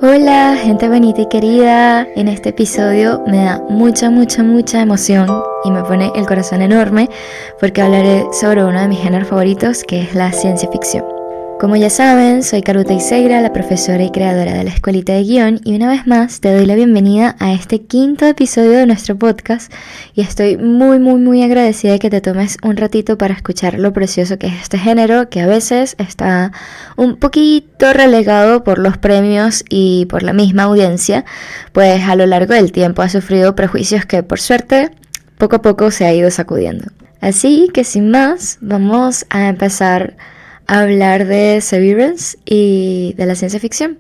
Hola, gente bonita y querida. En este episodio me da mucha emoción y me pone el corazón enorme porque hablaré sobre uno de mis géneros favoritos, que es la ciencia ficción. Como ya saben, soy Caru Teixeira, la profesora y creadora de la Escuelita de Guión, y una vez más te doy la bienvenida a este quinto episodio de nuestro podcast y estoy muy agradecida de que te tomes un ratito para escuchar lo precioso que es este género, que a veces está un poquito relegado por los premios y por la misma audiencia, pues a lo largo del tiempo ha sufrido prejuicios que por suerte poco a poco se ha ido sacudiendo. Así que sin más, vamos a empezar a hablar de Severance y de la ciencia ficción.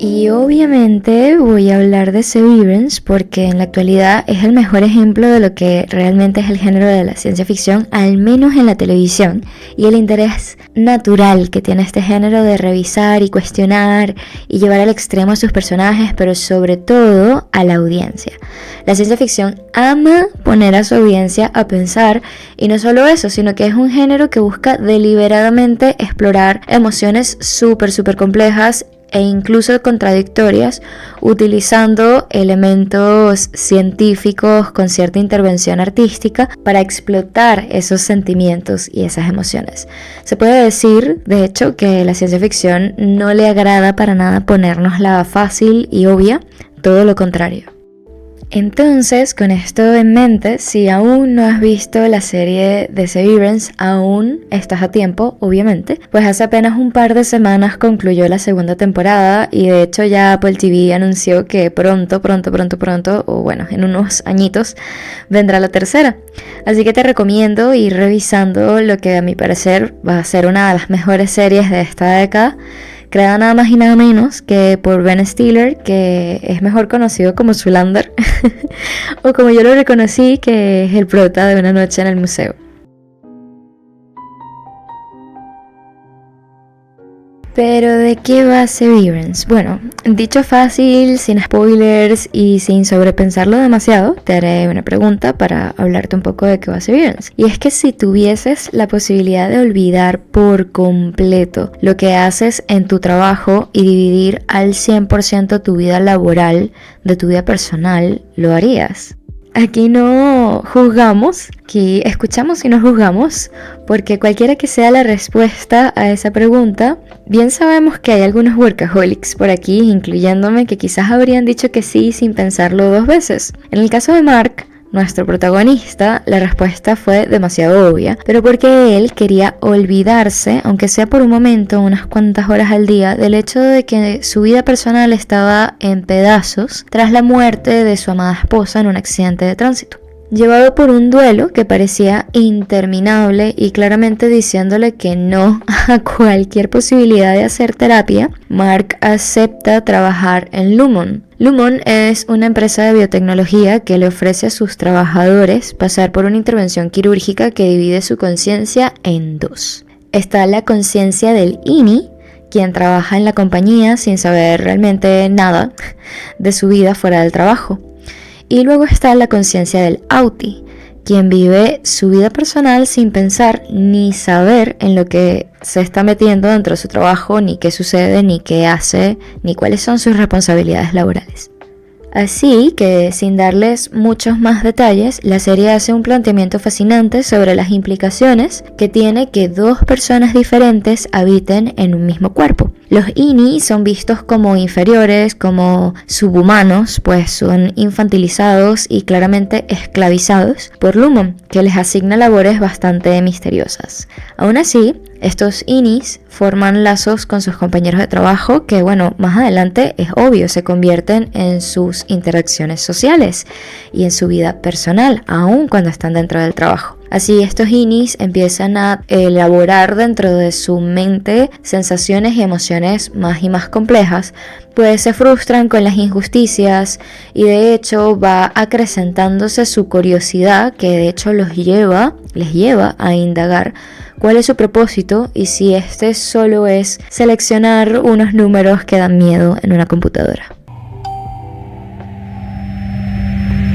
Y obviamente voy a hablar de Severance porque en la actualidad es el mejor ejemplo de lo que realmente es el género de la ciencia ficción, al menos en la televisión, y el interés natural que tiene este género de revisar y cuestionar y llevar al extremo a sus personajes, pero sobre todo a la audiencia. La ciencia ficción ama poner a su audiencia a pensar, y no solo eso, sino que es un género que busca deliberadamente explorar emociones súper complejas e incluso contradictorias, utilizando elementos científicos con cierta intervención artística para explotar esos sentimientos y esas emociones. Se puede decir, de hecho, que la ciencia ficción no le agrada para nada ponérnosla fácil y obvia, todo lo contrario. Entonces, con esto en mente, si aún no has visto la serie de Severance, aún estás a tiempo, obviamente, pues hace apenas un par de semanas concluyó la segunda temporada y de hecho ya Apple TV anunció que pronto, o bueno, en unos añitos, vendrá la tercera. Así que te recomiendo ir revisando lo que a mi parecer va a ser una de las mejores series de esta década, creada nada más y nada menos que por Ben Stiller, que es mejor conocido como Zoolander, o como yo lo reconocí, que es el prota de Una noche en el museo. Pero ¿de qué va Severance? Bueno, dicho fácil, sin spoilers y sin sobrepensarlo demasiado, te haré una pregunta para hablarte un poco de qué va Severance. Y es que si tuvieses la posibilidad de olvidar por completo lo que haces en tu trabajo y dividir al 100% tu vida laboral de tu vida personal, ¿lo harías? Aquí no juzgamos, aquí escuchamos y no juzgamos, porque cualquiera que sea la respuesta a esa pregunta, bien sabemos que hay algunos workaholics por aquí, incluyéndome, que quizás habrían dicho que sí sin pensarlo dos veces. En el caso de Mark, nuestro protagonista, la respuesta fue demasiado obvia, pero porque él quería olvidarse, aunque sea por un momento, unas cuantas horas al día, del hecho de que su vida personal estaba en pedazos tras la muerte de su amada esposa en un accidente de tránsito. Llevado por un duelo que parecía interminable y claramente diciéndole que no a cualquier posibilidad de hacer terapia, Mark acepta trabajar en Lumon. Lumon es una empresa de biotecnología que le ofrece a sus trabajadores pasar por una intervención quirúrgica que divide su conciencia en dos. Está la conciencia del INI, quien trabaja en la compañía sin saber realmente nada de su vida fuera del trabajo. Y luego está la conciencia del Auti, quien vive su vida personal sin pensar ni saber en lo que se está metiendo dentro de su trabajo, ni qué sucede, ni qué hace, ni cuáles son sus responsabilidades laborales. Así que, sin darles muchos más detalles, la serie hace un planteamiento fascinante sobre las implicaciones que tiene que dos personas diferentes habiten en un mismo cuerpo. Los INI son vistos como inferiores, como subhumanos, pues son infantilizados y claramente esclavizados por Lumon, que les asigna labores bastante misteriosas. Aún así, estos INIs forman lazos con sus compañeros de trabajo que, bueno, más adelante es obvio, se convierten en sus interacciones sociales y en su vida personal, aun cuando están dentro del trabajo. Así, estos INIs empiezan a elaborar dentro de su mente sensaciones y emociones más y más complejas, pues se frustran con las injusticias y de hecho va acrecentándose su curiosidad, que de hecho les lleva a indagar cuál es su propósito y si este solo es seleccionar unos números que dan miedo en una computadora.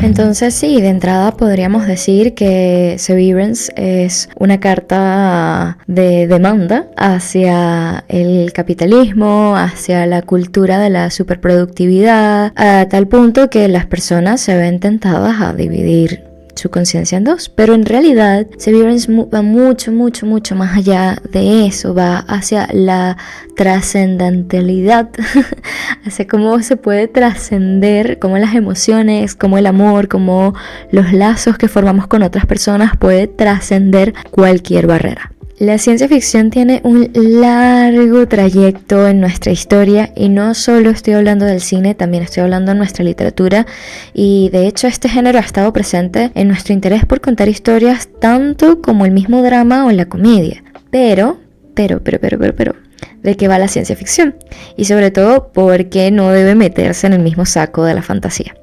Entonces sí, de entrada podríamos decir que Severance es una carta de demanda hacia el capitalismo, hacia la cultura de la superproductividad, a tal punto que las personas se ven tentadas a dividir su conciencia en dos, pero en realidad Severance va mucho más allá de eso, va hacia la trascendentalidad, hacia cómo se puede trascender, cómo las emociones, cómo el amor, cómo los lazos que formamos con otras personas puede trascender cualquier barrera. La ciencia ficción tiene un largo trayecto en nuestra historia y no solo estoy hablando del cine, también estoy hablando de nuestra literatura, y de hecho este género ha estado presente en nuestro interés por contar historias tanto como el mismo drama o la comedia. Pero, ¿de qué va la ciencia ficción? Y sobre todo, ¿por qué no debe meterse en el mismo saco de la fantasía?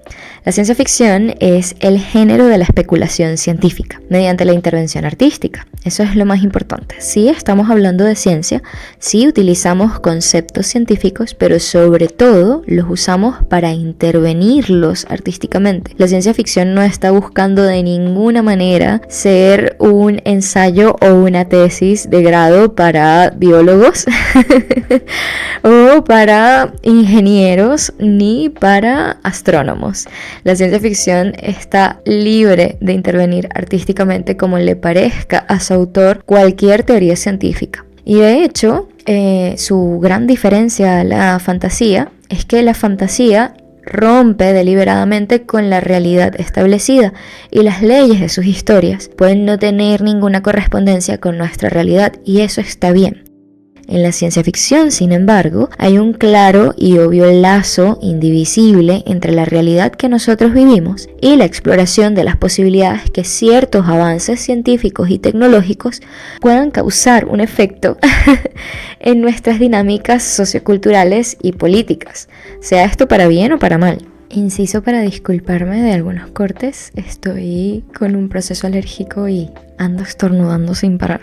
La ciencia ficción es el género de la especulación científica mediante la intervención artística. Eso es lo más importante. Sí estamos hablando de ciencia, sí utilizamos conceptos científicos, pero sobre todo los usamos para intervenirlos artísticamente. La ciencia ficción no está buscando de ninguna manera ser un ensayo o una tesis de grado para biólogos o para ingenieros ni para astrónomos. La ciencia ficción está libre de intervenir artísticamente como le parezca a su autor cualquier teoría científica. Y de hecho, su gran diferencia a la fantasía es que la fantasía rompe deliberadamente con la realidad establecida y las leyes de sus historias pueden no tener ninguna correspondencia con nuestra realidad, y eso está bien. En la ciencia ficción, sin embargo, hay un claro y obvio lazo indivisible entre la realidad que nosotros vivimos y la exploración de las posibilidades que ciertos avances científicos y tecnológicos puedan causar un efecto en nuestras dinámicas socioculturales y políticas, sea esto para bien o para mal. Inciso para disculparme de algunos cortes, estoy con un proceso alérgico y ando estornudando sin parar.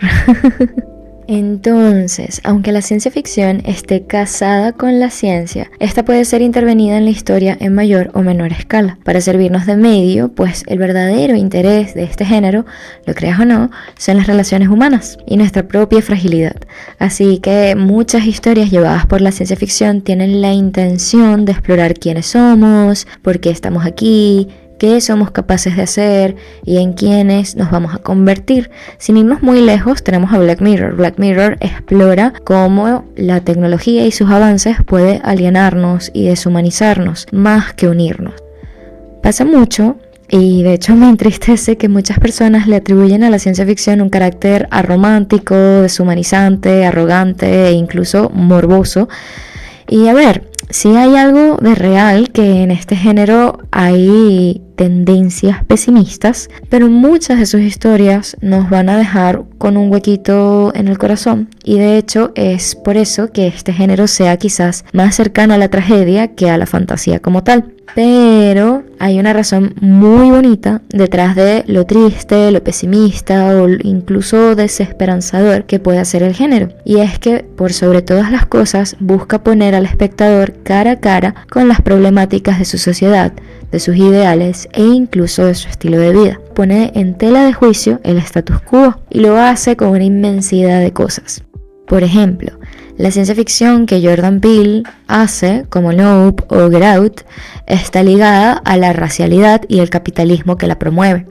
Entonces, aunque la ciencia ficción esté casada con la ciencia, esta puede ser intervenida en la historia en mayor o menor escala, para servirnos de medio, pues el verdadero interés de este género, lo creas o no, son las relaciones humanas y nuestra propia fragilidad. Así que muchas historias llevadas por la ciencia ficción tienen la intención de explorar quiénes somos, por qué estamos aquí, qué somos capaces de hacer y en quiénes nos vamos a convertir. Sin irnos muy lejos, tenemos a Black Mirror. Black Mirror explora cómo la tecnología y sus avances puede alienarnos y deshumanizarnos más que unirnos. Pasa mucho, y de hecho me entristece que muchas personas le atribuyen a la ciencia ficción un carácter aromántico, deshumanizante, arrogante e incluso morboso. Y a ver, sí hay algo de real que en este género hay tendencias pesimistas, pero muchas de sus historias nos van a dejar con un huequito en el corazón, y de hecho es por eso que este género sea quizás más cercano a la tragedia que a la fantasía como tal. Pero hay una razón muy bonita detrás de lo triste, lo pesimista o incluso desesperanzador que puede hacer el género. Y es que, por sobre todas las cosas, busca poner al espectador cara a cara con las problemáticas de su sociedad, de sus ideales e incluso de su estilo de vida. Pone en tela de juicio el status quo y lo hace con una inmensidad de cosas. Por ejemplo, la ciencia ficción que Jordan Peele hace, como Nope o Get Out, está ligada a la racialidad y el capitalismo que la promueve.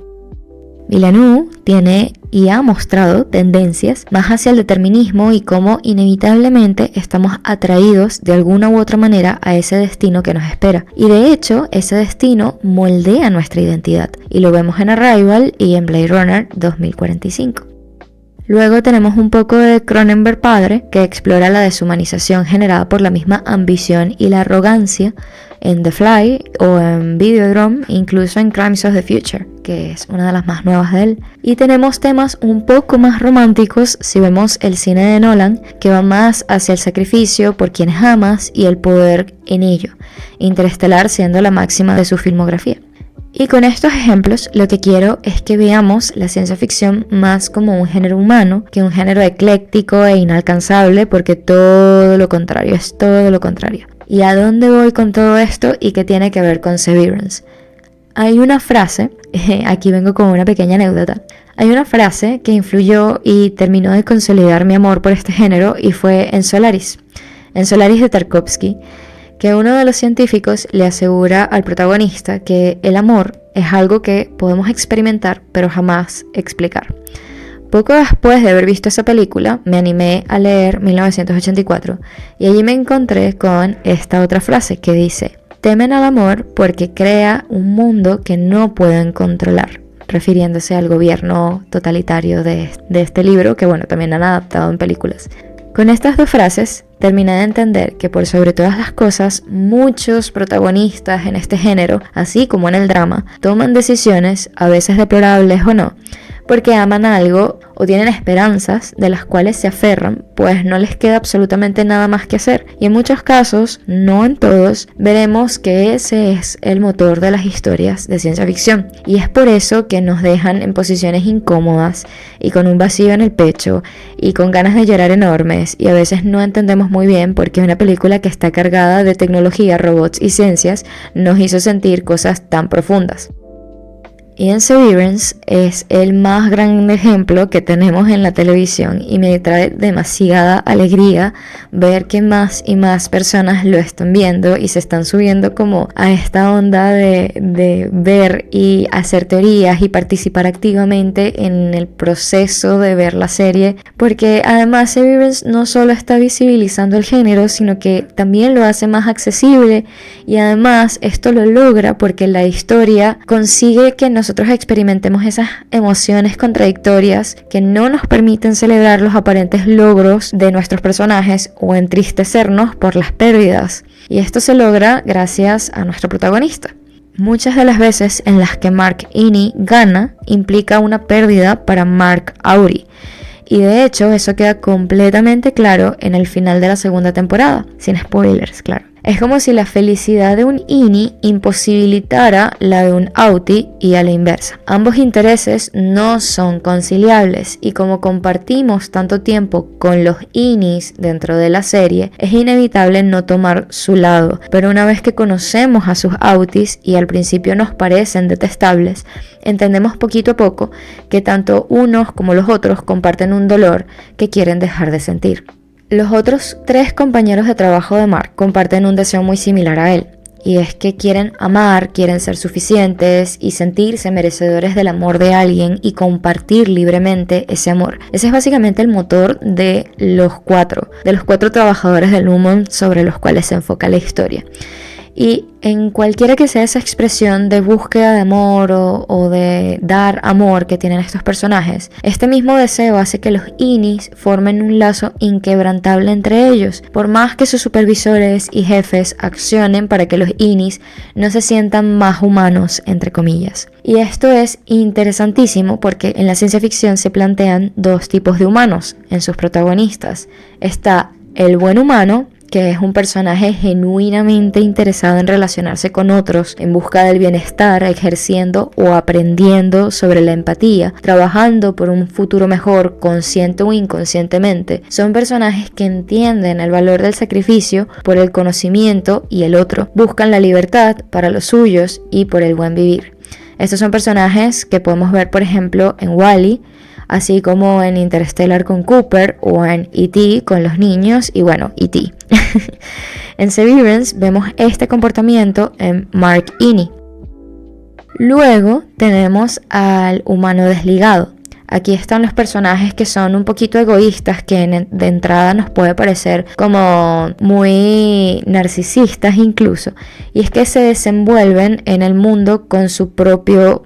Villeneuve tiene y ha mostrado tendencias más hacia el determinismo y cómo inevitablemente estamos atraídos de alguna u otra manera a ese destino que nos espera. Y de hecho, ese destino moldea nuestra identidad, y lo vemos en Arrival y en Blade Runner 2045. Luego tenemos un poco de Cronenberg padre, que explora la deshumanización generada por la misma ambición y la arrogancia en The Fly o en Videodrome, incluso en Crimes of the Future, que es una de las más nuevas de él. Y tenemos temas un poco más románticos si vemos el cine de Nolan, que va más hacia el sacrificio por quienes amas y el poder en ello, Interestelar siendo la máxima de su filmografía. Y con estos ejemplos lo que quiero es que veamos la ciencia ficción más como un género humano que un género ecléctico e inalcanzable, porque todo lo contrario, es todo lo contrario. ¿Y a dónde voy con todo esto y qué tiene que ver con Severance? Hay una frase, aquí vengo con una pequeña anécdota. Hay una frase que influyó y terminó de consolidar mi amor por este género y fue en Solaris de Tarkovsky, que uno de los científicos le asegura al protagonista que el amor es algo que podemos experimentar pero jamás explicar. Poco después de haber visto esa película, me animé a leer 1984 y allí me encontré con esta otra frase que dice: temen al amor porque crea un mundo que no pueden controlar, refiriéndose al gobierno totalitario de este libro, que bueno, también han adaptado en películas. Con estas dos frases terminé de entender que por sobre todas las cosas, muchos protagonistas en este género, así como en el drama, toman decisiones, a veces deplorables o no, porque aman algo o tienen esperanzas de las cuales se aferran, pues no les queda absolutamente nada más que hacer. Y en muchos casos, no en todos, veremos que ese es el motor de las historias de ciencia ficción. Y es por eso que nos dejan en posiciones incómodas y con un vacío en el pecho y con ganas de llorar enormes, y a veces no entendemos muy bien por qué una película que está cargada de tecnología, robots y ciencias nos hizo sentir cosas tan profundas. Y en Severance es el más grande ejemplo que tenemos en la televisión y me trae demasiada alegría ver que más y más personas lo están viendo y se están subiendo como a esta onda de ver y hacer teorías y participar activamente en el proceso de ver la serie, porque además Severance no solo está visibilizando el género, sino que también lo hace más accesible, y además esto lo logra porque la historia consigue que nosotros experimentemos esas emociones contradictorias que no nos permiten celebrar los aparentes logros de nuestros personajes o entristecernos por las pérdidas. Y esto se logra gracias a nuestro protagonista. Muchas de las veces en las que Mark Innie gana implica una pérdida para Mark Auri. Y de hecho eso queda completamente claro en el final de la segunda temporada, sin spoilers, claro. Es como si la felicidad de un Innie imposibilitara la de un Auti y a la inversa. Ambos intereses no son conciliables y como compartimos tanto tiempo con los Innies dentro de la serie, es inevitable no tomar su lado. Pero una vez que conocemos a sus Autis y al principio nos parecen detestables, entendemos poquito a poco que tanto unos como los otros comparten un dolor que quieren dejar de sentir. Los otros 3 compañeros de trabajo de Mark comparten un deseo muy similar a él, y es que quieren amar, quieren ser suficientes y sentirse merecedores del amor de alguien y compartir libremente ese amor. Ese es básicamente el motor de los 4 trabajadores del Lumon sobre los cuales se enfoca la historia. Y en cualquiera que sea esa expresión de búsqueda de amor o de dar amor que tienen estos personajes, este mismo deseo hace que los Innies formen un lazo inquebrantable entre ellos, por más que sus supervisores y jefes accionen para que los Innies no se sientan más humanos, entre comillas. Y esto es interesantísimo porque en la ciencia ficción se plantean 2 tipos de humanos en sus protagonistas. Está el buen humano, que es un personaje genuinamente interesado en relacionarse con otros en busca del bienestar, ejerciendo o aprendiendo sobre la empatía, trabajando por un futuro mejor, consciente o inconscientemente. Son personajes que entienden el valor del sacrificio por el conocimiento y el otro, buscan la libertad para los suyos y por el buen vivir. Estos son personajes que podemos ver, por ejemplo, en Wall-E, así como en Interstellar con Cooper o en E.T. con los niños y bueno, E.T. En Severance vemos este comportamiento en Mark Innie. Luego tenemos al humano desligado. Aquí están los personajes que son un poquito egoístas, que de entrada nos puede parecer como muy narcisistas incluso, y es que se desenvuelven en el mundo con su propia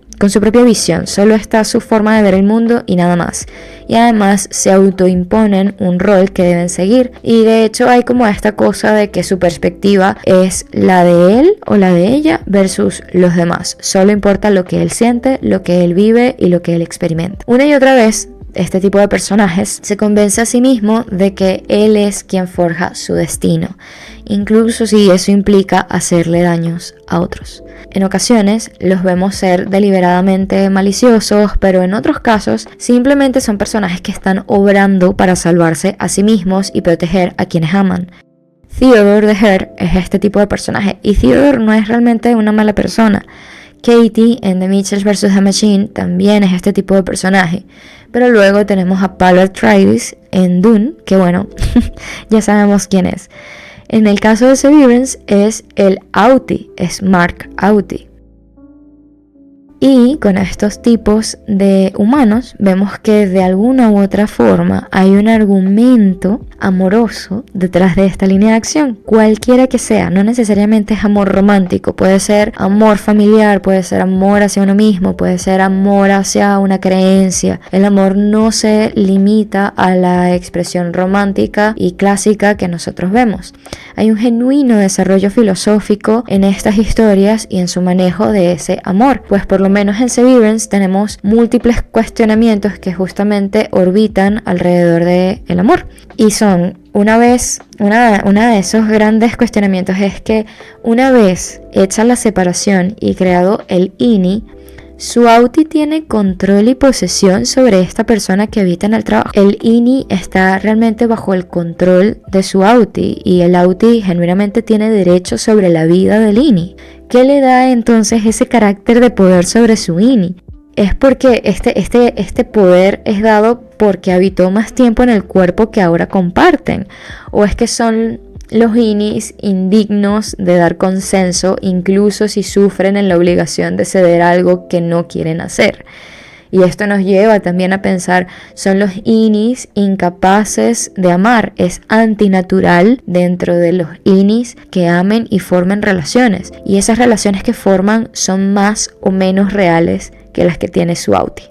visión, solo está su forma de ver el mundo y nada más. Y además se autoimponen un rol que deben seguir. Y de hecho hay como esta cosa de que su perspectiva es la de él o la de ella versus los demás. Solo importa lo que él siente, lo que él vive y lo que él experimenta. Una y otra vez, este tipo de personajes se convence a sí mismo de que él es quien forja su destino, incluso si eso implica hacerle daños a otros. En ocasiones los vemos ser deliberadamente maliciosos, pero en otros casos simplemente son personajes que están obrando para salvarse a sí mismos y proteger a quienes aman. Theodore de Her es este tipo de personaje, y Theodore no es realmente una mala persona. Katie en The Mitchells vs. the Machine también es este tipo de personaje. Pero luego tenemos a Paul Atreides en Dune, que bueno, ya sabemos quién es. En el caso de Severance es el Auti, es Mark Auti. Y con estos tipos de humanos vemos que de alguna u otra forma hay un argumento amoroso detrás de esta línea de acción, cualquiera que sea. No necesariamente es amor romántico, puede ser amor familiar, puede ser amor hacia uno mismo, puede ser amor hacia una creencia. El amor no se limita a la expresión romántica y clásica que nosotros vemos. Hay un genuino desarrollo filosófico en estas historias y en su manejo de ese amor, pues por lo menos en Severance tenemos múltiples cuestionamientos que justamente orbitan alrededor del amor. Y son, una de esos grandes cuestionamientos es que una vez hecha la separación y creado el INI, su Auti tiene control y posesión sobre esta persona que habita en el trabajo. El INI está realmente bajo el control de su Auti y el Auti genuinamente tiene derecho sobre la vida del INI. ¿Qué le da entonces ese carácter de poder sobre su INI? Es porque este poder es dado porque habitó más tiempo en el cuerpo que ahora comparten. ¿O es que son los INIs indignos de dar consenso incluso si sufren en la obligación de ceder algo que no quieren hacer? Y esto nos lleva también a pensar, ¿son los INIs incapaces de amar? ¿Es antinatural dentro de los INIs que amen y formen relaciones? Y esas relaciones que forman son más o menos reales que las que tiene su Auti.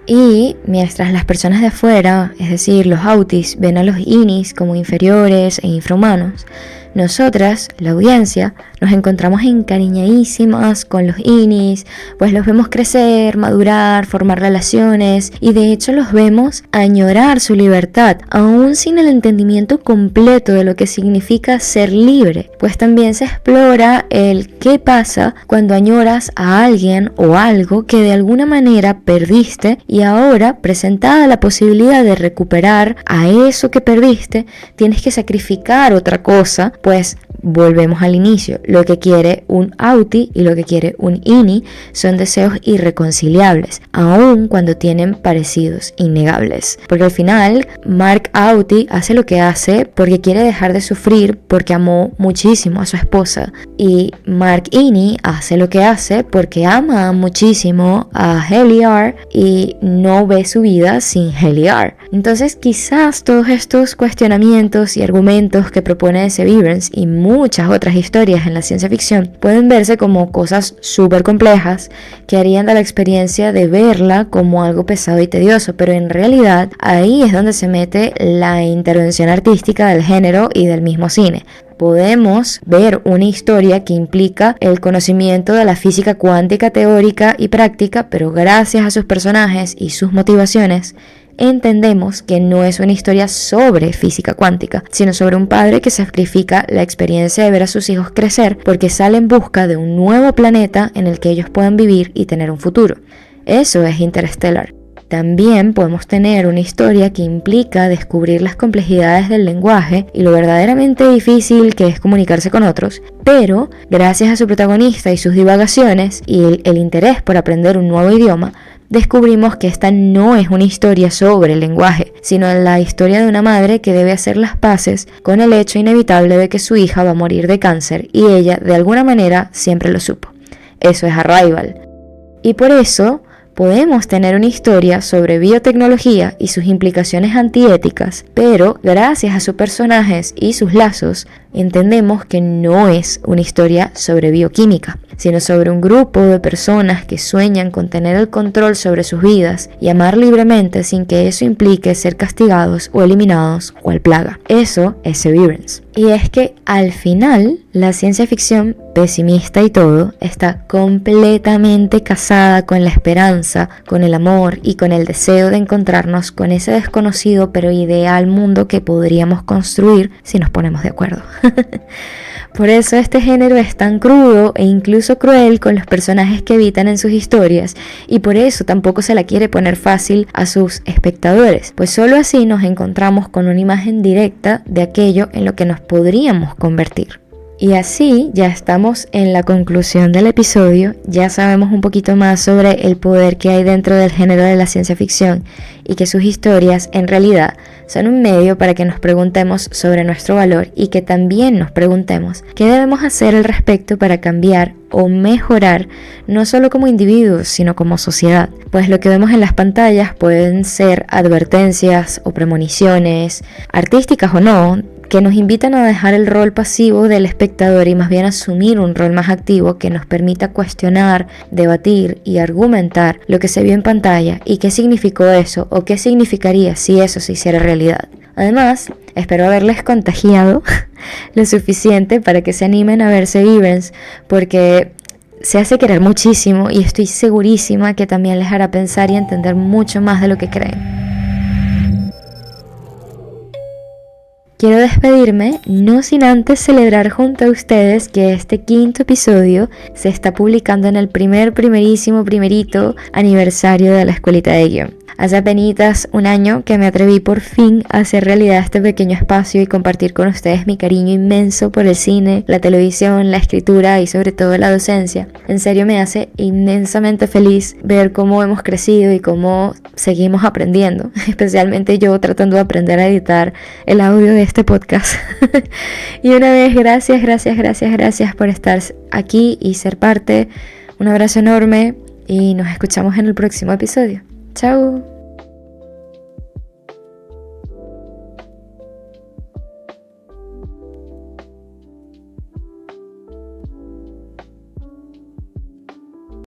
Y mientras las personas de afuera, es decir, los Autis, ven a los INIs como inferiores e infrahumanos, nosotras, la audiencia, nos encontramos encariñadísimas con los INIs, pues los vemos crecer, madurar, formar relaciones y de hecho los vemos añorar su libertad, aún sin el entendimiento completo de lo que significa ser libre, pues también se explora el qué pasa cuando añoras a alguien o algo que de alguna manera perdiste y ahora, presentada la posibilidad de recuperar a eso que perdiste, tienes que sacrificar otra cosa. Pues volvemos al inicio, lo que quiere un Auti y lo que quiere un INI son deseos irreconciliables, aun cuando tienen parecidos innegables. Porque al final, Mark Auti hace lo que hace porque quiere dejar de sufrir porque amó muchísimo a su esposa. Y Mark INI hace lo que hace porque ama muchísimo a Heliar y no ve su vida sin Heliar. Entonces quizás todos estos cuestionamientos y argumentos que propone Severance y muchas otras historias en la ciencia ficción pueden verse como cosas súper complejas que harían de la experiencia de verla como algo pesado y tedioso, pero en realidad ahí es donde se mete la intervención artística del género y del mismo cine. Podemos ver una historia que implica el conocimiento de la física cuántica teórica y práctica, pero gracias a sus personajes y sus motivaciones, entendemos que no es una historia sobre física cuántica, sino sobre un padre que sacrifica la experiencia de ver a sus hijos crecer porque sale en busca de un nuevo planeta en el que ellos puedan vivir y tener un futuro. Eso es Interstellar. También podemos tener una historia que implica descubrir las complejidades del lenguaje y lo verdaderamente difícil que es comunicarse con otros, pero gracias a su protagonista y sus divagaciones y el interés por aprender un nuevo idioma, descubrimos que esta no es una historia sobre el lenguaje, sino la historia de una madre que debe hacer las paces con el hecho inevitable de que su hija va a morir de cáncer y ella, de alguna manera, siempre lo supo. Eso es Arrival. Y por eso podemos tener una historia sobre biotecnología y sus implicaciones antiéticas, pero gracias a sus personajes y sus lazos, entendemos que no es una historia sobre bioquímica, sino sobre un grupo de personas que sueñan con tener el control sobre sus vidas y amar libremente sin que eso implique ser castigados o eliminados cual plaga. Eso es Severance. Y es que al final la ciencia ficción, pesimista y todo, está completamente casada con la esperanza, con el amor y con el deseo de encontrarnos con ese desconocido pero ideal mundo que podríamos construir si nos ponemos de acuerdo. Por eso este género es tan crudo e incluso cruel con los personajes que habitan en sus historias, y por eso tampoco se la quiere poner fácil a sus espectadores, pues solo así nos encontramos con una imagen directa de aquello en lo que nos podríamos convertir. Y así ya estamos en la conclusión del episodio, ya sabemos un poquito más sobre el poder que hay dentro del género de la ciencia ficción y que sus historias en realidad son un medio para que nos preguntemos sobre nuestro valor y que también nos preguntemos qué debemos hacer al respecto para cambiar o mejorar no solo como individuos sino como sociedad. Pues lo que vemos en las pantallas pueden ser advertencias o premoniciones, artísticas o no, que nos invitan a dejar el rol pasivo del espectador y más bien asumir un rol más activo que nos permita cuestionar, debatir y argumentar lo que se vio en pantalla y qué significó eso o qué significaría si eso se hiciera realidad. Además, espero haberles contagiado lo suficiente para que se animen a ver Severance, porque se hace querer muchísimo y estoy segurísima que también les hará pensar y entender mucho más de lo que creen. Quiero despedirme, no sin antes celebrar junto a ustedes que este 5º episodio se está publicando en el primerito aniversario de la Escuelita de Guión. Hace apenas un año que me atreví por fin a hacer realidad este pequeño espacio y compartir con ustedes mi cariño inmenso por el cine, la televisión, la escritura y sobre todo la docencia. En serio me hace inmensamente feliz ver cómo hemos crecido y cómo seguimos aprendiendo, especialmente yo tratando de aprender a editar el audio de este podcast. Y una vez, gracias por estar aquí y ser parte. Un abrazo enorme y nos escuchamos en el próximo episodio. Chao.